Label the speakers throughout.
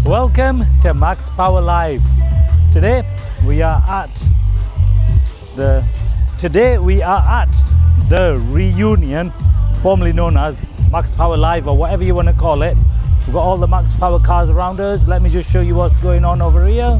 Speaker 1: Welcome to Max Power Live. Today we are at the reunion, formerly known as Max Power Live or whatever you want to call it. We've got all the Max Power cars around us. Let me just show you what's going on over here.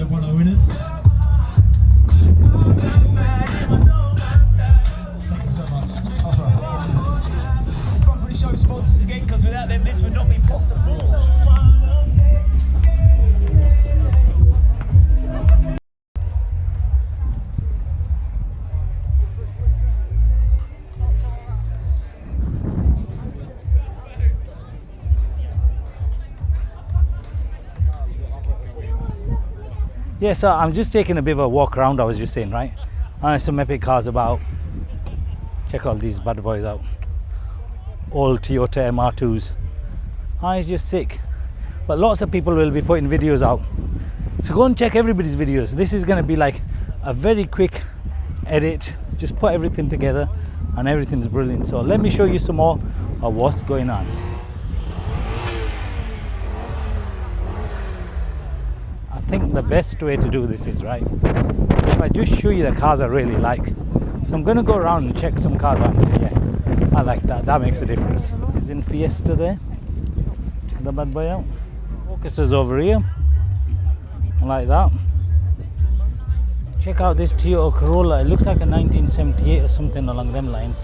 Speaker 2: One of the winners. Thank you so much. It's fun for the show sponsors again, because without them this would not be possible.
Speaker 1: Yeah, so I'm just taking a bit of a walk around, I was just saying, right? Some epic cars about. Check all these bad boys out. Old Toyota MR2s. It's just sick. But lots of people will be putting videos out. So go and check everybody's videos. This is going to be like a very quick edit. Just put everything together and everything's brilliant. So let me show you some more of what's going on. I think the best way to do this is, right, if I just show you the cars I really like. So I'm going to go around and check some cars out and say, yeah, I like that, that makes a difference. Is in Fiesta there. Check the bad boy out. Focus is over here. I like that. Check out this Toyota Corolla. It looks like a 1978 or something along them lines.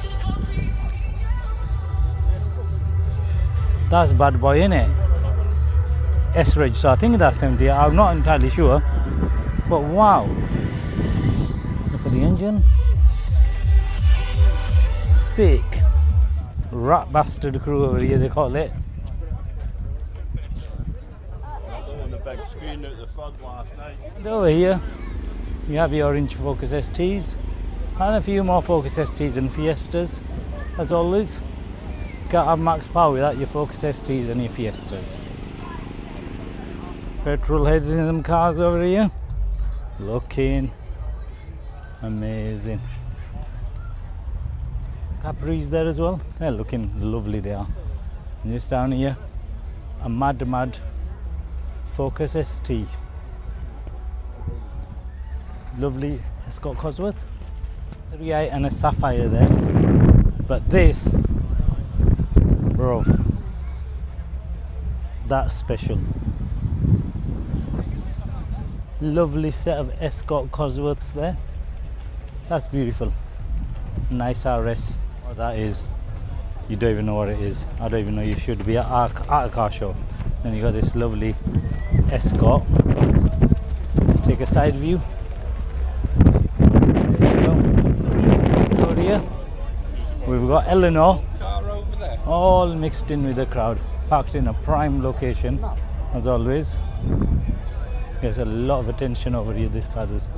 Speaker 1: That's bad boy, innit? S-Reg, so I think that's 70. I'm not entirely sure, but wow, look at the engine, sick. Rat bastard crew over here, they call it. And over here you have your orange Focus STs and a few more Focus STs and Fiestas. As always, can't have max power without your Focus STs and your Fiestas. Petrol heads in them cars over here, looking amazing. Capris there as well, they're looking lovely, they are. And just down here, a mad Focus ST, lovely Escort Cosworth, 3i and a Sapphire there. But this, bro, that's special. Lovely set of Escort Cosworths there. That's beautiful. Nice RS. What that is, you don't even know what it is. I don't even know. You should be at a car show. Then you got this lovely Escort. Let's take a side view. There you go. Over here, we've got Eleanor, all mixed in with the crowd, parked in a prime location, as always. There's a lot of attention over here, this car does.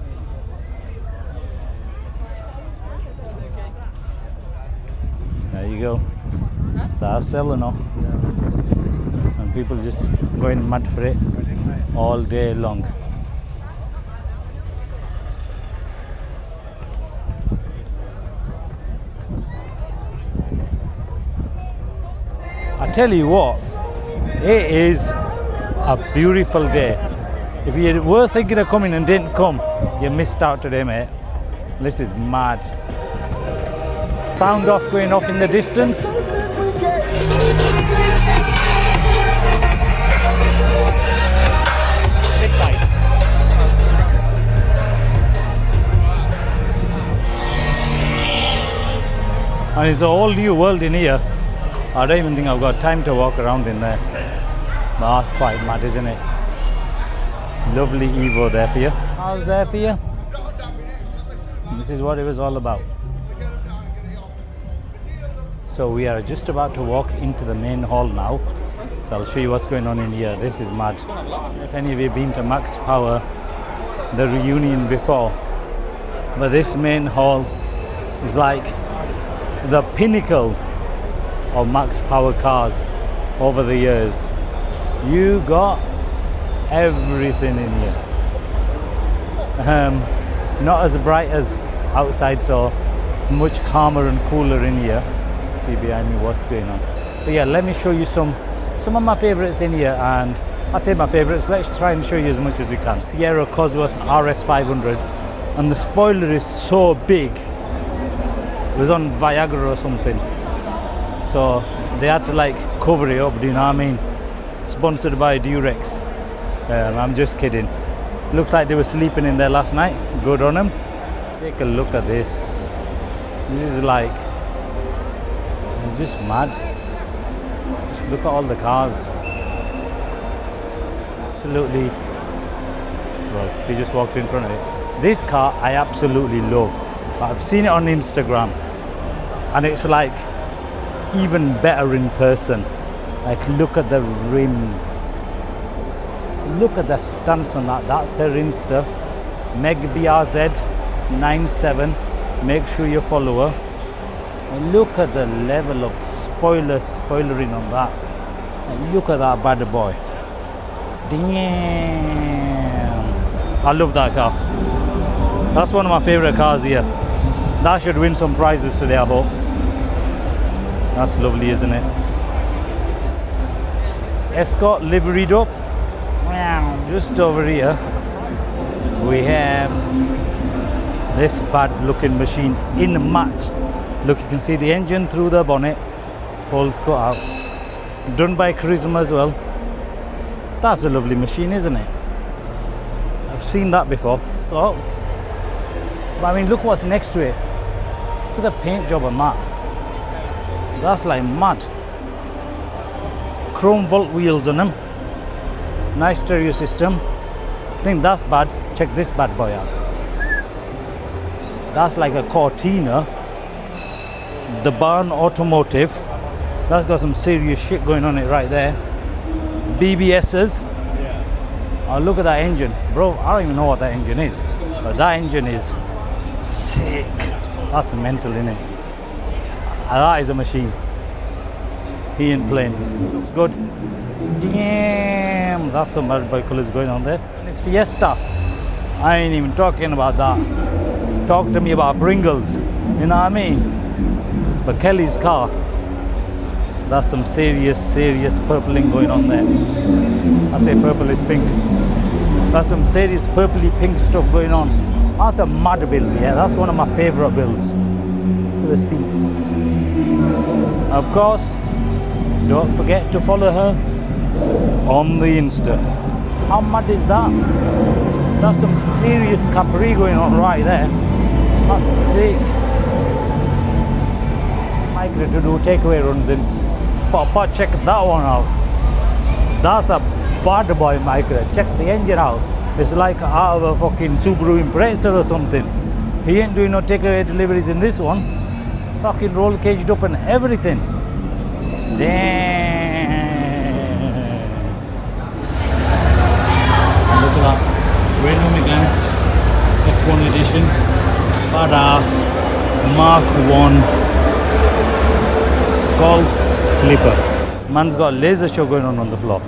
Speaker 1: There you go. That's Eleanor. And people just going mad for it all day long. I tell you what, it is a beautiful day. If you were thinking of coming and didn't come, you missed out today, mate. This is mad. Sound off going off in the distance. And it's a whole new world in here. I don't even think I've got time to walk around in there. But that's quite mad, isn't it? Lovely Evo there for you. How's there for you? This is what it was all about. So we are just about to walk into the main hall now. So I'll show you what's going on in here. This is mad. If any of you been to Max Power, the reunion before, but this main hall is like the pinnacle of Max Power cars over the years. You got everything in here. Not as bright as outside, so it's much calmer and cooler in here. See behind me what's going on. But yeah, let me show you some of my favorites in here, and I say my favorites, let's try and show you as much as we can. Sierra Cosworth RS500, and the spoiler is so big. It was on Viagra or something, so they had to like cover it up, do you know what I mean? Sponsored by Durex. I'm just kidding. Looks like they were sleeping in there last night. Good on them. Take a look at this. This is like, it's just mad. Just look at all the cars. Absolutely. Well, he just walked in front of it. This car I absolutely love. I've seen it on Instagram, and it's like even better in person. Like, look at the rims. Look at the stance on that. That's her Insta. Meg BRZ 97. Make sure you follow her. And look at the level of spoilering on that. And look at that bad boy. Damn. I love that car. That's one of my favorite cars here. That should win some prizes today, I hope. That's lovely, isn't it? Escort liveried up. Just over here we have this bad looking machine in matte. Look, you can see the engine through the bonnet, holes cut out, done by Charisma as well. That's a lovely machine, isn't it? I've seen that before. So, but I mean, look what's next to it. Look at the paint job on that. That's like mad. Chrome vault wheels on them. Nice stereo system. I think that's bad. Check this bad boy out. That's like a Cortina. The Barn Automotive. That's got some serious shit going on it right there. BBS's. Oh, look at that engine. Bro, I don't even know what that engine is. But that engine is sick. That's mental, innit? That is a machine. He ain't playing. Looks good. Damn, that's some bad boy colours going on there. It's Fiesta. I ain't even talking about that. Talk to me about Pringles. You know what I mean? But Kelly's car, that's some serious purpling going on there. I say purple is pink. That's some serious purpley pink stuff going on. That's a mad build, yeah. That's one of my favourite builds. To the seats. Of course, don't forget to follow her on the Insta. How mad is that? That's some serious Capri going on right there. That's sick. Micro to do takeaway runs in. Papa, check that one out. That's a bad boy micro. Check the engine out. It's like out of a fucking Subaru Impreza or something. He ain't doing no takeaway deliveries in this one. Fucking roll caged up and everything. Damn. Look at that. Renault Megane F1 edition. Badass. Mark 1 Golf Clipper. Man's got a laser show going on the floor.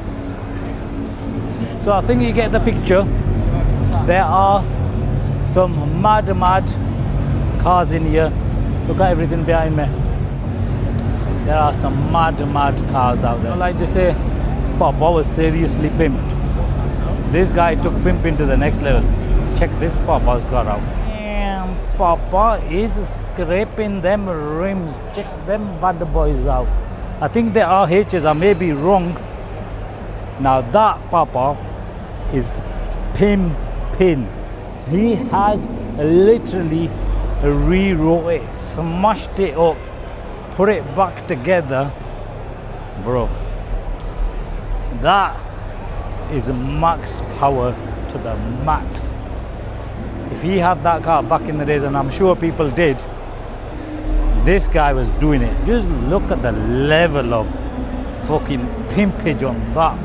Speaker 1: So I think you get the picture. There are some mad cars in here. Look at everything behind me. There are some mad cars out there. Like they say, Papa was seriously pimped. This guy took pimping to the next level. Check this Papa's car out. Damn, Papa is scraping them rims. Check them bad boys out. I think they are H's. I may be wrong. Now that Papa is pimping. He has literally rewrote it, smashed it up, put it back together, bro. That is max power to the max. if he had that car back in the days, and I'm sure people did, this guy was doing it. Just look at the level of fucking pimpage on that.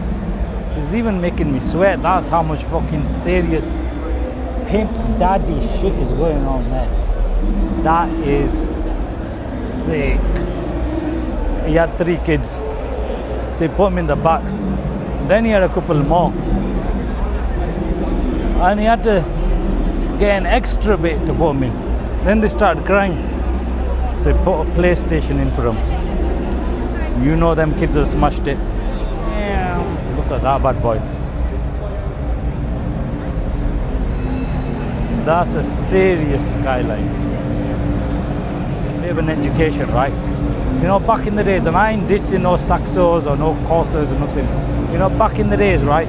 Speaker 1: It's even making me sweat. That's how much fucking serious pimp daddy shit is going on there. That is sick. He had 3 kids, so he put him in the back. Then he had a couple more, and he had to get an extra bit to put him in. Then they started crying, so he put a PlayStation in for him. You know them kids have smashed it. Yeah. Look at that bad boy. That's a serious skyline. They have an education, right? You know, back in the days, and I ain't dissing no Saxos or no Corsas or nothing. You know, back in the days, right?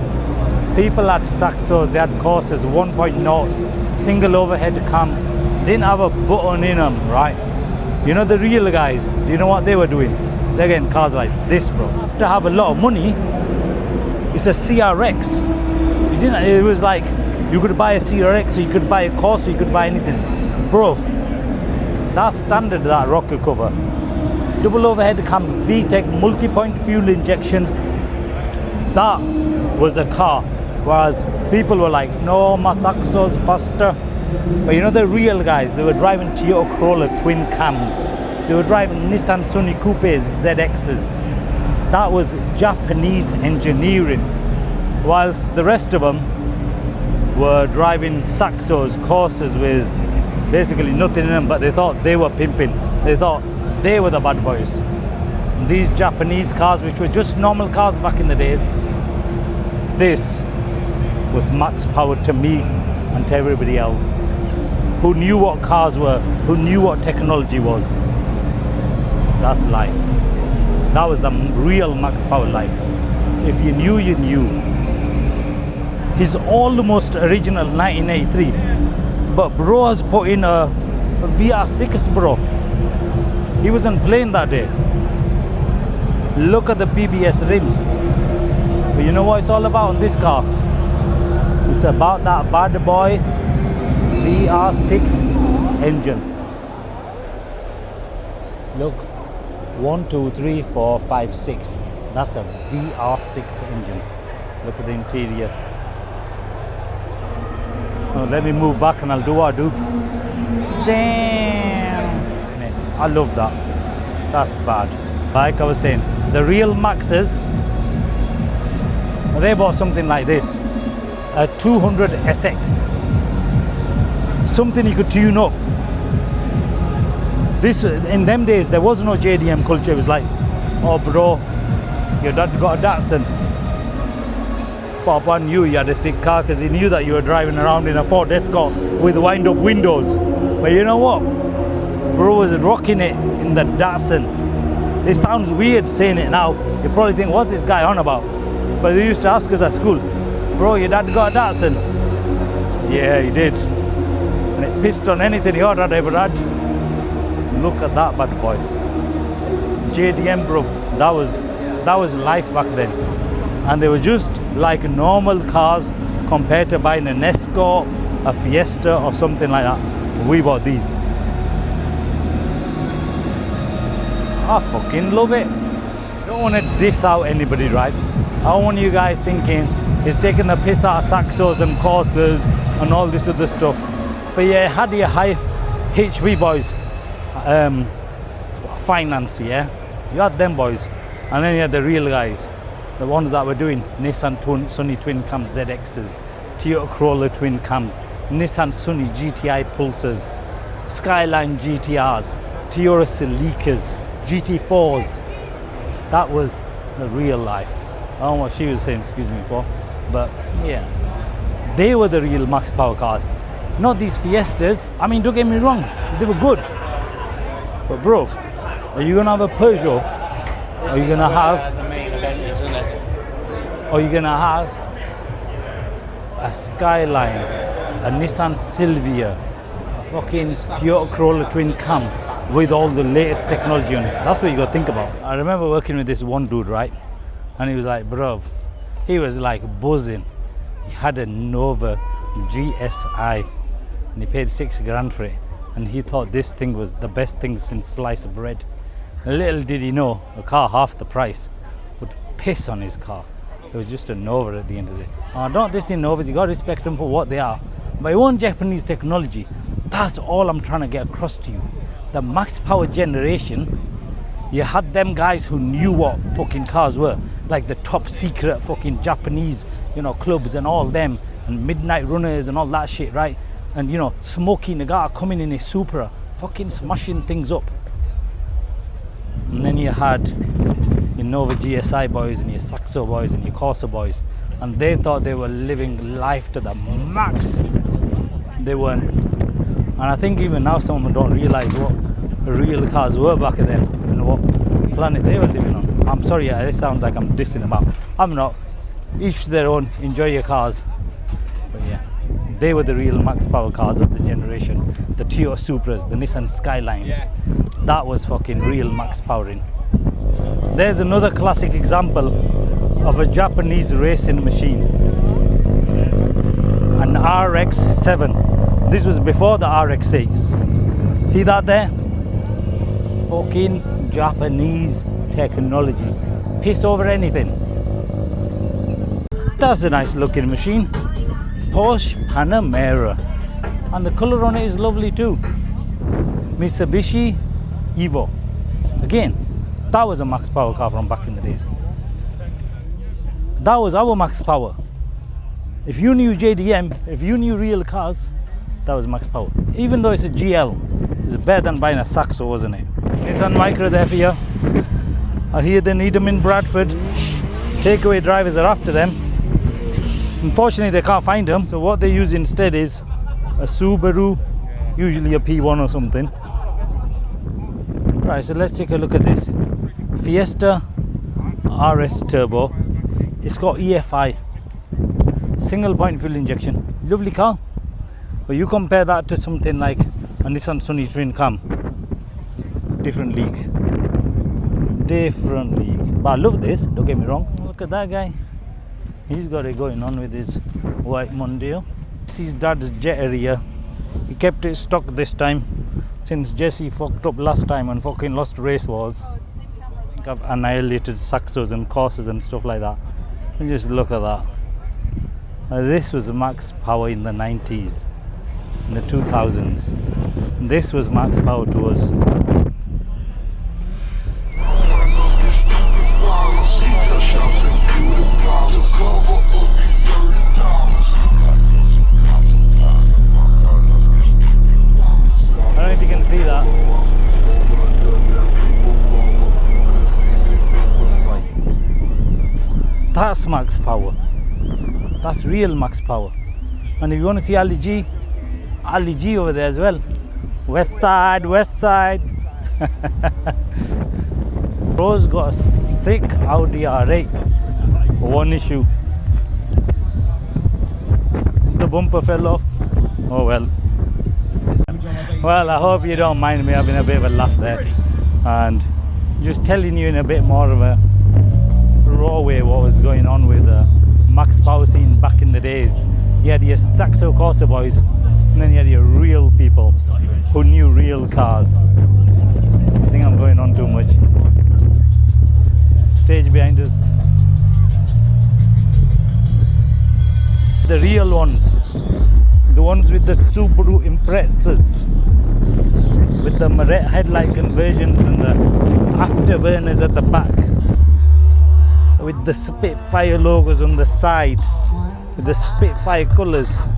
Speaker 1: People had Saxos, they had Corsas, 1.0s, single overhead cam, didn't have a button in them, right? You know, the real guys, do you know what they were doing? They're getting cars like this, bro. You have to have a lot of money. It's a CRX. You didn't. It was like you could buy a CRX, or you could buy a Corsa, you could buy anything, bro. That's standard. That rocker cover, double overhead cam, VTEC, multi-point fuel injection. That was a car. Whereas people were like, no, my Saxo's faster. But you know, the real guys, they were driving Toyota Corolla twin cams. They were driving Nissan Sunny Coupes, ZXs. That was Japanese engineering. Whilst the rest of them were driving Saxos, Corsas with basically nothing in them, but they thought they were pimping. They thought they were the bad boys. And these Japanese cars, which were just normal cars back in the days, this was max power to me and to everybody else who knew what cars were, who knew what technology was. That's life. That was the real max power life. If you knew, you knew. He's almost original 1983, but bro has put in a VR6, bro. He wasn't playing that day. Look at the BBS rims. But you know what it's all about on this car? It's about that bad boy VR6 engine. Look, 1, 2, 3, 4, 5, 6. That's a VR6 engine. Look at the interior. Now let me move back and I'll do what I do. Damn! Man, I love that. That's bad. Like I was saying, the real Maxes, they bought something like this. A 200 SX. Something you could tune up. This, in them days, there was no JDM culture. It was like, oh bro, your dad got a Datsun. Papa knew you had a sick car because he knew that you were driving around in a Ford Escort with wind-up windows. But you know what? Bro was rocking it in the Datsun. It sounds weird saying it now. You probably think, what's this guy on about? But they used to ask us at school, bro, your dad got a Datsun? Yeah, he did. And it pissed on anything your dad ever had. Look at that bad boy. JDM, bro. That was life back then. And they were just like normal cars compared to buying an Escort, a Fiesta or something like that. We bought these. I fucking love it. Don't want to diss out anybody, right? I don't want you guys thinking he's taking the piss out of Saxos and Corsas and all this other stuff. But yeah, had your high HP boys finance, yeah? You had them boys. And then you had the real guys. The ones that were doing Nissan Sunny twin cams ZXs, Toyota Corolla twin cams, Nissan Sunny GTI Pulsars, Skyline GTRs, Toyota Celicas, GT4s. That was the real life. I don't know what she was saying, excuse me for, but yeah. They were the real max power cars. Not these Fiestas. I mean, don't get me wrong, they were good. But bro, are you gonna have a Peugeot? Are you gonna have Or you're gonna have a Skyline, a Nissan Silvia, a fucking Toyota Corolla twin cam with all the latest technology on it. That's what you gotta think about. I remember working with this one dude, right? And he was like, bruv, he was like buzzing. He had a Nova GSI. and he paid 6 grand for it, and he thought this thing was the best thing since sliced bread. Little did he know, a car half the price would piss on his car. It was just a Nova at the end of the day. Don't diss in Novas, you got to respect them for what they are, but it wasn't Japanese technology. That's all I'm trying to get across to you. The max power generation, you had them guys who knew what fucking cars were, like the top secret fucking Japanese, clubs and all them, and midnight runners and all that shit, right? And Smokey Nagata coming in his Supra, fucking smashing things up. And then you had your Nova GSI boys and your Saxo boys and your Corsa boys, and they thought they were living life to the max. They weren't. And I think even now some of them don't realise what real cars were back then and what planet they were living on. I'm sorry, this sounds like I'm dissing them out. I'm not. Each to their own, enjoy your cars. But yeah, they were the real max power cars of the generation. The Toyota Supras, the Nissan Skylines. That was fucking real max powering. There's another classic example of a Japanese racing machine. An RX-7. This was before the RX-6. See that there? Fucking Japanese technology. Piss over anything. That's a nice looking machine. Porsche Panamera. And the colour on it is lovely too. Mitsubishi Evo. Again, that was a max power car from back in the days. That was our max power. If you knew JDM, if you knew real cars, that was max power. Even though it's a GL, it's better than buying a Saxo, wasn't it? Nissan Micra there for you. I hear they need them in Bradford. Takeaway drivers are after them. Unfortunately, they can't find them, so what they use instead is a Subaru, usually a P1 or something. Right, so let's take a look at this. Fiesta RS Turbo. It's got EFI, single point fuel injection. Lovely car. But you compare that to something like a Nissan Sunny Twin Cam. Different league. Different league. But I love this, don't get me wrong. Look at that guy. He's got it going on with his white Mondeo. This is dad's jet area. He kept it stock this time since Jesse fucked up last time and fucking lost race wars. I think I've annihilated Saxos and Corsas and stuff like that. And just look at that. This was max power in the 90s, in the 2000s. And this was max power to us. I don't know if you can see that. That's max power. That's real max power. And if you want to see Ali G over there as well. West side, west side. Bro's got a sick Audi R8. One issue. The bumper fell off. Oh well. Well, I hope you don't mind me having a bit of a laugh there and just telling you in a bit more of a raw way what was going on with the max power scene back in the days. You had your Saxo Corsa boys, and then you had your real people who knew real cars. I think I'm going on too much. Stage behind us. The real ones. The ones with the Subaru Imprezas, with the Marette headlight conversions and the afterburners at the back, with the Spitfire logos on the side, with the Spitfire colours,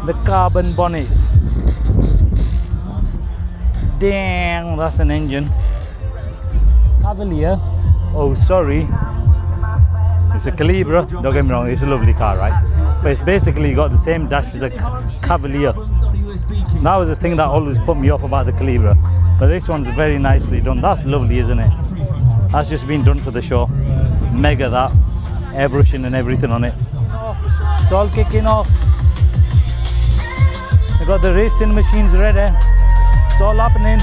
Speaker 1: the carbon bonnets. Damn, that's an engine. Cavalier. Oh, sorry. It's a Calibra, don't get me wrong, it's a lovely car, right? But it's basically got the same dash as a Cavalier. That was the thing that always put me off about the Calibra. But this one's very nicely done. That's lovely, isn't it? That's just been done for the show. Mega that. Airbrushing and everything on it. It's all kicking off. You got the racing machines ready. It's all happening.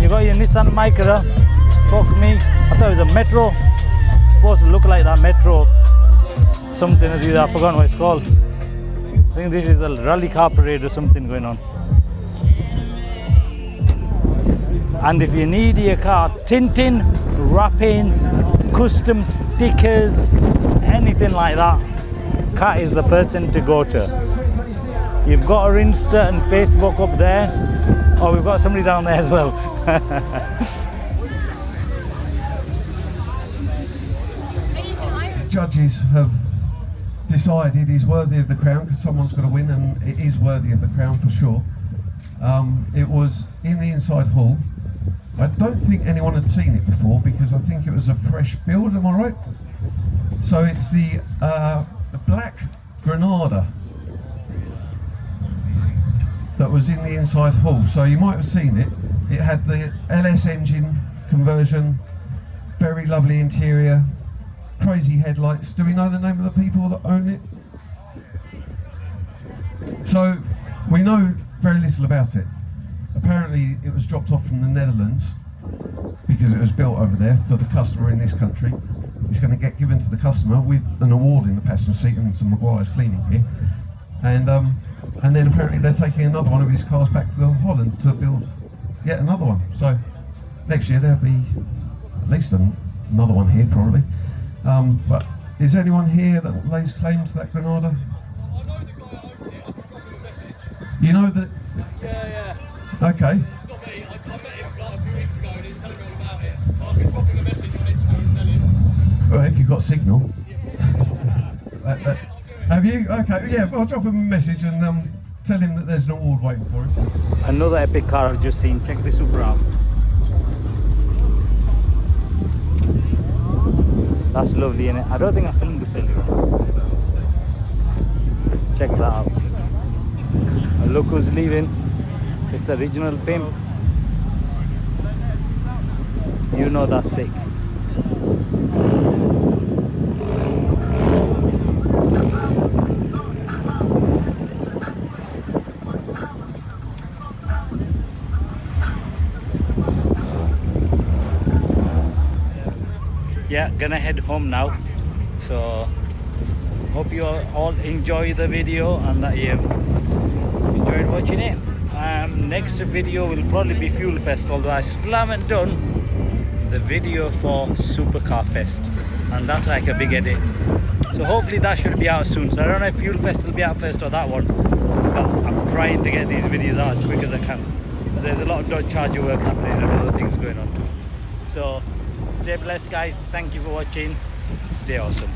Speaker 1: You got your Nissan Micra. Fuck me. I thought it was a Metro. Supposed to look like that Metro something or the other. I've forgotten what it's called. think this is a rally car parade or something going on. And if you need your car tinting, wrapping, custom stickers, anything like that, Kat is the person to go to. You've got our Insta and Facebook up there. Oh, we've got somebody down there as well.
Speaker 3: Judges have decided he's worthy of the crown, because someone's got to win, and it is worthy of the crown for sure. It was in the inside hall. I don't think anyone had seen it before, because I think it was a fresh build, am I right? So it's the black Granada that was in the inside hall. So you might have seen it. It had the LS engine conversion, very lovely interior, crazy headlights. Do we know the name of the people that own it? So we know very little about it. Apparently it was dropped off from the Netherlands because it was built over there for the customer in this country. It's going to get given to the customer with an award in the passenger seat and some Maguire's cleaning here. And then apparently they're taking another one of his cars back to Holland to build yet another one. So next year there'll be at least another one here probably. But is anyone here that lays claim to that Granada?
Speaker 4: I know the guy that owns it. I've got a message.
Speaker 3: You know that?
Speaker 4: Yeah.
Speaker 3: Okay.
Speaker 4: It's not me. I met him like a few weeks ago and he was telling me all about it. I've been dropping a message on Instagram and telling him.
Speaker 3: Well, if you've got signal. Have you? Okay, yeah, I'll drop him a message and tell him that there's an award waiting for him.
Speaker 1: Another epic car I've just seen. Check the Supra out. That's lovely, innit? I don't think I filmed this earlier. Check that out. Look who's leaving. It's the original pimp. You know that's sick. Yeah, gonna head home now. So hope you all enjoy the video and that you've enjoyed watching it. Next video will probably be Fuel Fest, although I still haven't done the video for Supercar Fest, and that's like a big edit. So hopefully that should be out soon. So I don't know if Fuel Fest will be out first or that one, but I'm trying to get these videos out as quick as I can. But there's a lot of Dodge Charger work happening and other things going on too. So stay blessed guys, thank you for watching, stay awesome.